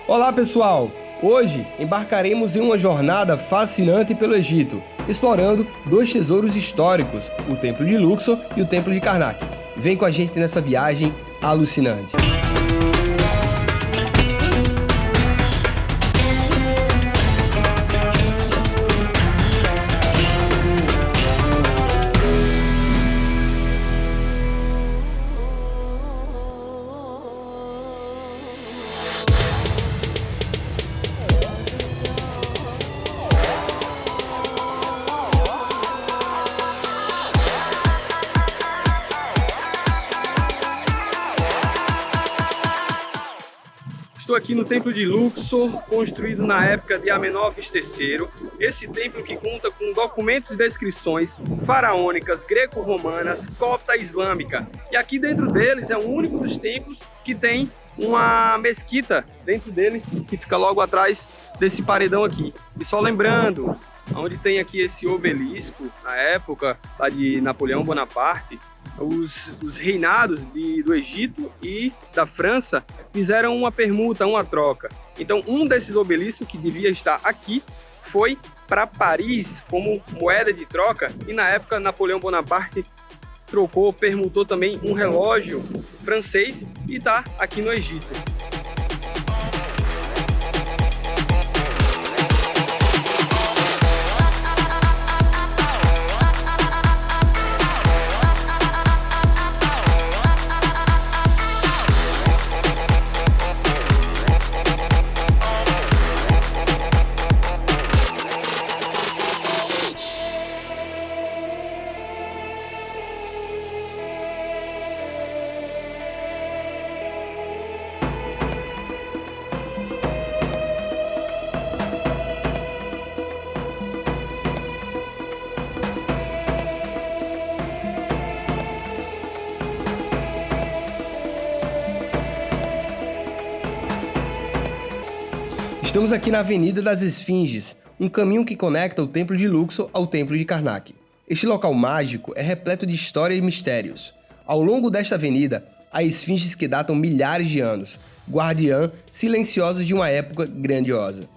Olá pessoal! Hoje embarcaremos em uma jornada fascinante pelo Egito, explorando dois tesouros históricos, o Templo de Luxor e o Templo de Karnak. Vem com a gente nessa viagem alucinante! Estou aqui no Templo de Luxor, construído na época de Amenófis III. Esse templo que conta com documentos e descrições faraônicas, greco-romanas, copta islâmica. E aqui dentro deles é o único dos templos que tem uma mesquita dentro dele, que fica logo atrás desse paredão aqui. E só lembrando, onde tem aqui esse obelisco, na época lá de Napoleão Bonaparte, os reinados do Egito e da França fizeram uma permuta, uma troca. Então um desses obeliscos que devia estar aqui foi para Paris como moeda de troca, e na época Napoleão Bonaparte permutou também um relógio francês e está aqui no Egito. Estamos aqui na Avenida das Esfinges, um caminho que conecta o Templo de Luxor ao Templo de Karnak. Este local mágico é repleto de história e mistérios. Ao longo desta avenida, há esfinges que datam milhares de anos, guardiã silenciosa de uma época grandiosa.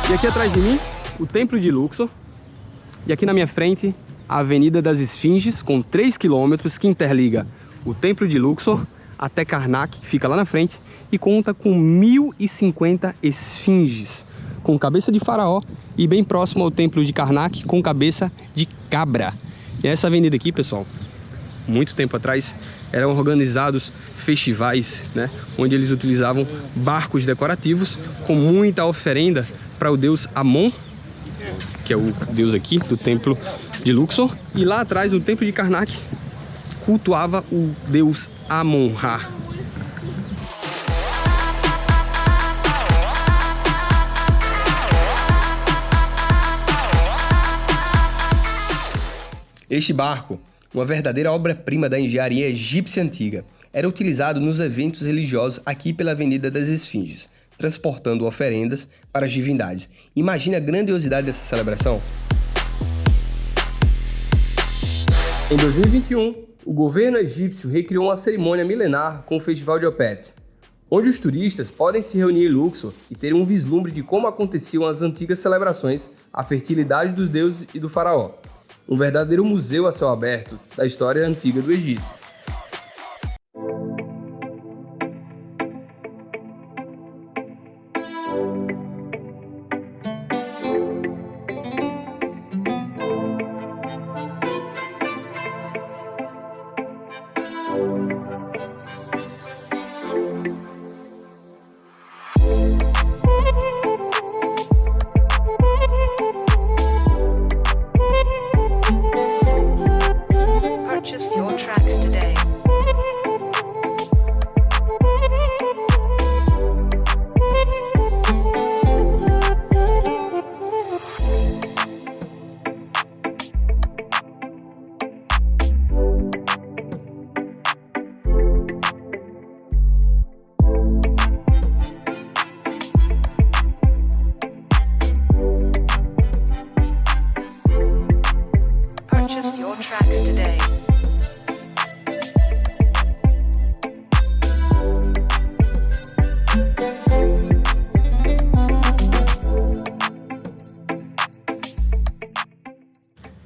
E aqui atrás de mim, o Templo de Luxor. E aqui na minha frente, a Avenida das Esfinges, com 3 quilômetros, que interliga o Templo de Luxor até Karnak, que fica lá na frente, e conta com 1050 esfinges, com cabeça de faraó, e bem próximo ao Templo de Karnak, com cabeça de cabra. E essa avenida aqui, pessoal, muito tempo atrás, eram organizados festivais, né, onde eles utilizavam barcos decorativos com muita oferenda para o deus Amon, que é o deus aqui do Templo de Luxor, e lá atrás no Templo de Karnak cultuava o deus Amon-Ra. Este barco, uma verdadeira obra-prima da engenharia egípcia antiga, era utilizado nos eventos religiosos aqui pela Avenida das Esfinges, transportando oferendas para as divindades. Imagina a grandiosidade dessa celebração. Em 2021, o governo egípcio recriou uma cerimônia milenar com o Festival de Opet, onde os turistas podem se reunir em Luxor e ter um vislumbre de como aconteciam as antigas celebrações à fertilidade dos deuses e do faraó. Um verdadeiro museu a céu aberto da história antiga do Egito. Purchase your tracks today.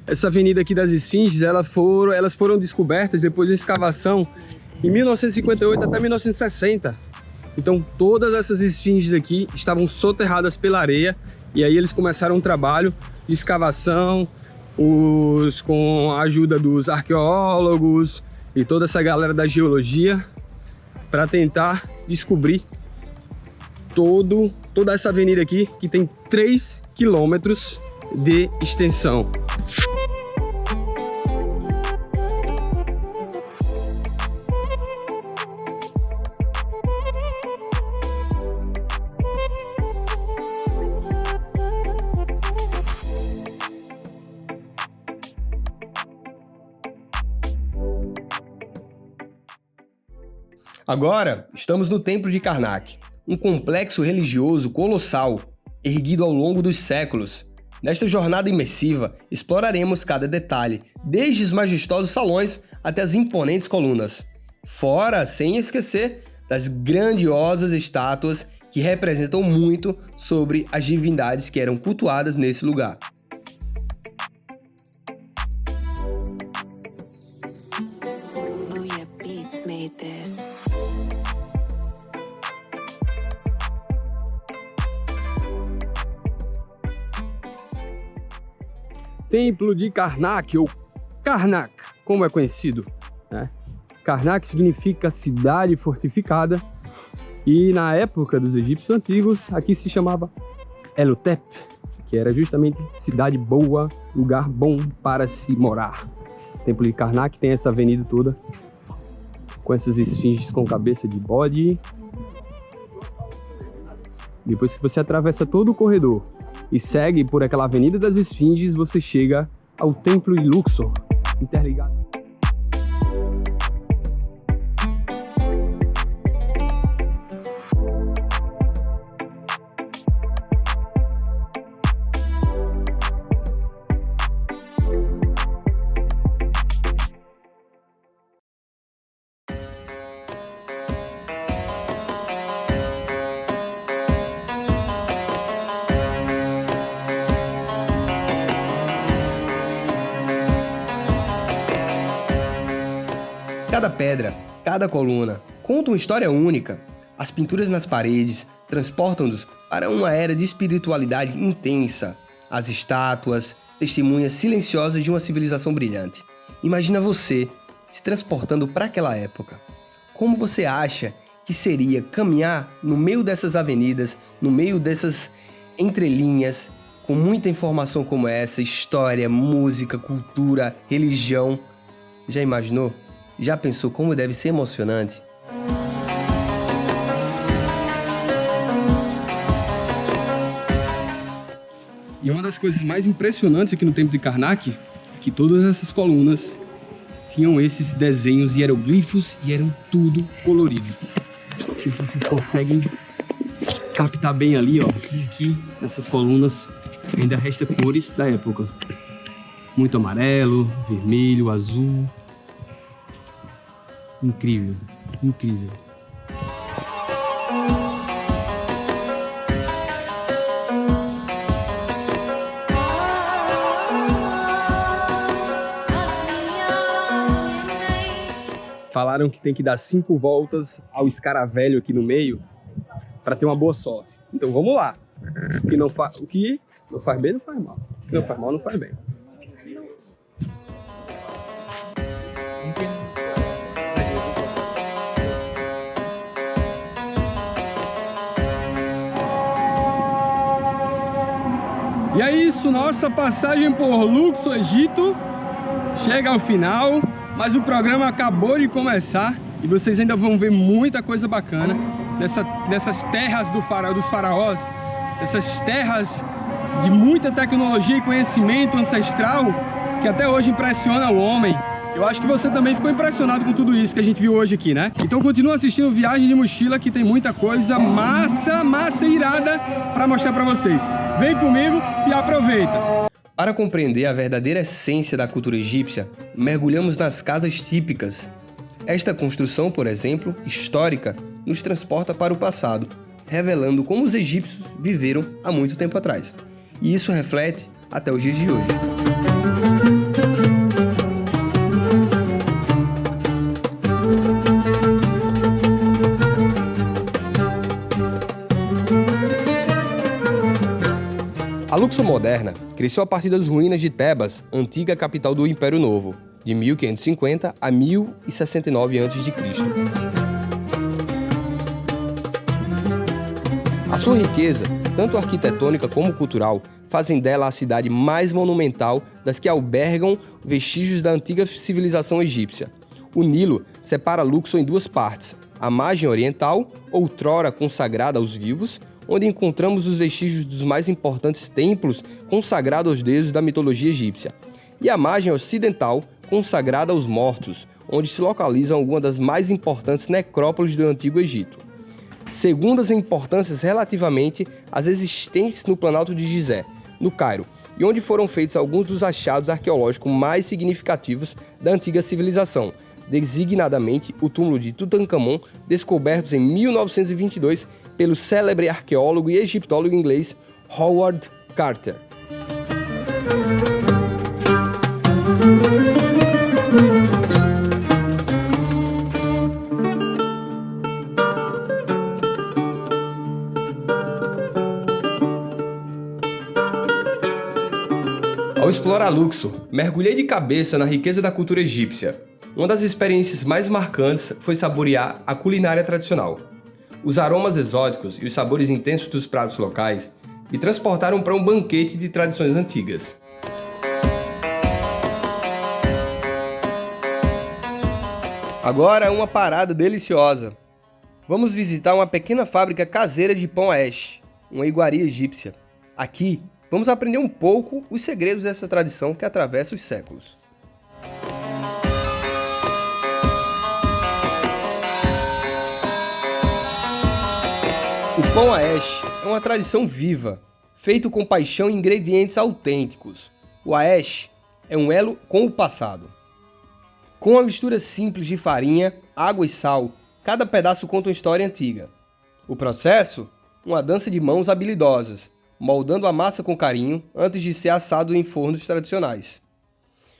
essa avenida aqui das Esfinges, elas foram descobertas depois da escavação em 1958 até 1960. Então todas essas esfinges aqui estavam soterradas pela areia, e aí eles começaram um trabalho de escavação, com a ajuda dos arqueólogos e toda essa galera da geologia, para tentar descobrir toda essa avenida aqui, que tem 3 quilômetros de extensão. Agora, estamos no Templo de Karnak, um complexo religioso colossal, erguido ao longo dos séculos. Nesta jornada imersiva, exploraremos cada detalhe, desde os majestosos salões até as imponentes colunas. Fora, sem esquecer, das grandiosas estátuas que representam muito sobre as divindades que eram cultuadas nesse lugar. Templo de Karnak, ou Karnak, como é conhecido, né? Karnak significa cidade fortificada, e na época dos egípcios antigos, aqui se chamava Elutep, que era justamente cidade boa, lugar bom para se morar. O Templo de Karnak tem essa avenida toda, com essas esfinges com cabeça de bode. Depois que você atravessa todo o corredor e segue por aquela avenida das Esfinges, você chega ao Templo de Luxor, interligado. Cada pedra, cada coluna, conta uma história única. As pinturas nas paredes transportam-nos para uma era de espiritualidade intensa. As estátuas, testemunhas silenciosas de uma civilização brilhante. Imagina você se transportando para aquela época. Como você acha que seria caminhar no meio dessas avenidas, no meio dessas entrelinhas, com muita informação como essa, história, música, cultura, religião? Já imaginou? Já pensou como deve ser emocionante? E uma das coisas mais impressionantes aqui no Templo de Karnak é que todas essas colunas tinham esses desenhos hieroglifos e eram tudo colorido. Não sei se vocês conseguem captar bem ali, ó. Aqui nessas colunas ainda resta cores da época. Muito amarelo, vermelho, azul. Incrível, incrível. Falaram que tem que dar 5 voltas ao escaravelho aqui no meio para ter uma boa sorte. Então vamos lá. O que não faz bem não faz mal. O que não faz mal não faz bem. E é isso, nossa passagem por Luxor, Egito, chega ao final, mas o programa acabou de começar e vocês ainda vão ver muita coisa bacana nessas terras dos faraós, essas terras de muita tecnologia e conhecimento ancestral que até hoje impressiona o homem. Eu acho que você também ficou impressionado com tudo isso que a gente viu hoje aqui, né? Então continua assistindo Viagem de Mochila, que tem muita coisa massa irada para mostrar para vocês. Vem comigo e aproveita! Para compreender a verdadeira essência da cultura egípcia, mergulhamos nas casas típicas. Esta construção, por exemplo, histórica, nos transporta para o passado, revelando como os egípcios viveram há muito tempo atrás. E isso reflete até os dias de hoje. Luxor moderna cresceu a partir das ruínas de Tebas, antiga capital do Império Novo, de 1550 a 1069 a.C. A sua riqueza, tanto arquitetônica como cultural, fazem dela a cidade mais monumental das que albergam vestígios da antiga civilização egípcia. O Nilo separa Luxor em duas partes: a margem oriental, outrora consagrada aos vivos, onde encontramos os vestígios dos mais importantes templos consagrados aos deuses da mitologia egípcia, e a margem ocidental, consagrada aos mortos, onde se localizam algumas das mais importantes necrópolis do Antigo Egito. Segundas em importâncias relativamente às existentes no Planalto de Gizé, no Cairo, e onde foram feitos alguns dos achados arqueológicos mais significativos da antiga civilização, designadamente o túmulo de Tutankhamon, descobertos em 1922 pelo célebre arqueólogo e egiptólogo inglês Howard Carter. Ao explorar Luxor, mergulhei de cabeça na riqueza da cultura egípcia. Uma das experiências mais marcantes foi saborear a culinária tradicional. Os aromas exóticos e os sabores intensos dos pratos locais me transportaram para um banquete de tradições antigas. Agora uma parada deliciosa. Vamos visitar uma pequena fábrica caseira de pão ash, uma iguaria egípcia. Aqui, vamos aprender um pouco os segredos dessa tradição que atravessa os séculos. O pão ash é uma tradição viva, feito com paixão e ingredientes autênticos. O ash é um elo com o passado. Com uma mistura simples de farinha, água e sal, cada pedaço conta uma história antiga. O processo? Uma dança de mãos habilidosas, moldando a massa com carinho antes de ser assado em fornos tradicionais.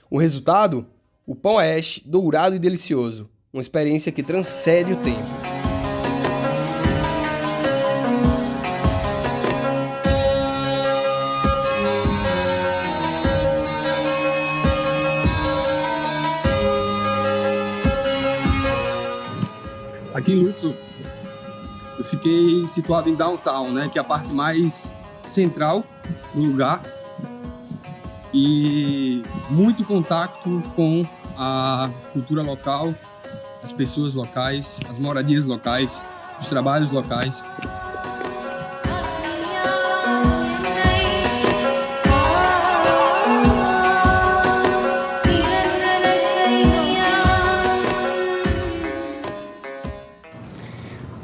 O resultado? O pão ash dourado e delicioso, uma experiência que transcende o tempo. Aqui em Luxor, eu fiquei situado em Downtown, né, que é a parte mais central do lugar, e muito contato com a cultura local, as pessoas locais, as moradias locais, os trabalhos locais.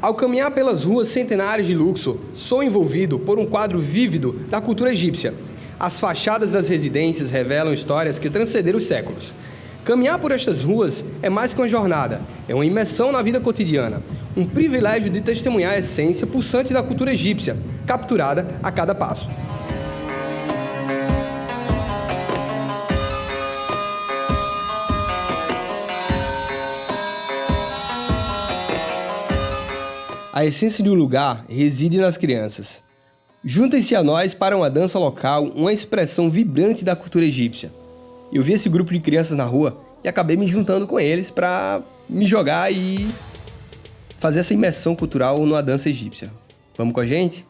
Ao caminhar pelas ruas centenárias de Luxor, sou envolvido por um quadro vívido da cultura egípcia. As fachadas das residências revelam histórias que transcenderam os séculos. Caminhar por estas ruas é mais que uma jornada, é uma imersão na vida cotidiana, um privilégio de testemunhar a essência pulsante da cultura egípcia, capturada a cada passo. A essência de um lugar reside nas crianças. Juntem-se a nós para uma dança local, uma expressão vibrante da cultura egípcia. Eu vi esse grupo de crianças na rua e acabei me juntando com eles para me jogar e fazer essa imersão cultural numa dança egípcia. Vamos com a gente?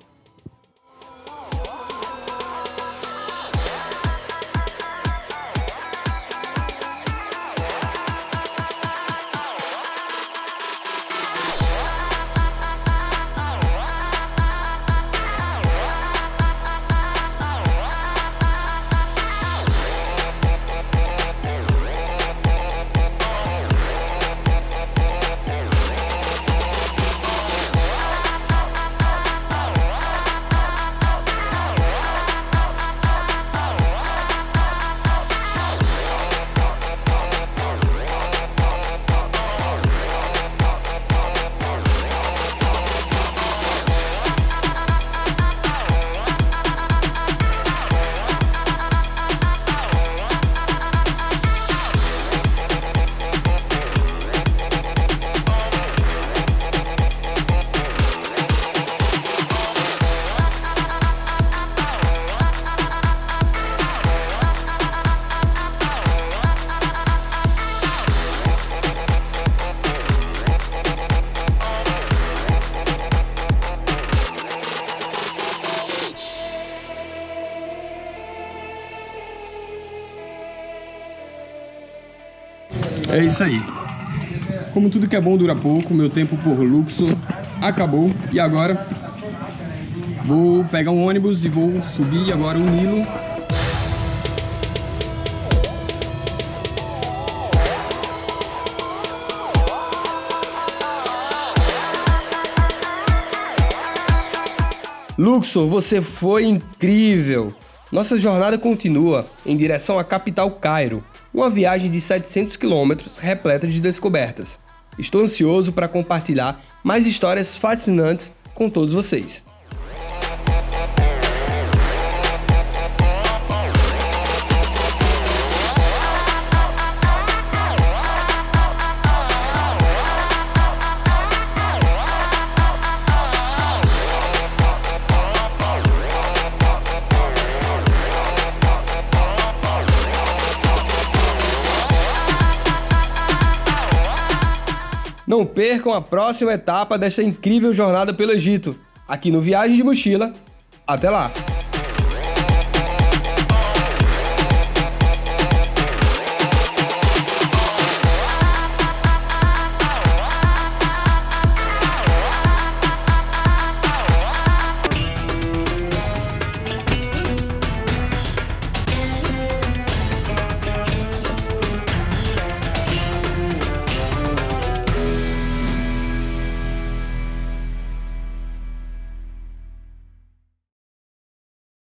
É isso aí. Como tudo que é bom dura pouco, meu tempo por Luxor acabou. E agora vou pegar um ônibus e vou subir agora o Nilo. Luxor, você foi incrível! Nossa jornada continua em direção à capital Cairo, uma viagem de 700 quilômetros repleta de descobertas. Estou ansioso para compartilhar mais histórias fascinantes com todos vocês. Não percam a próxima etapa desta incrível jornada pelo Egito, aqui no Viagem de Mochila. Até lá!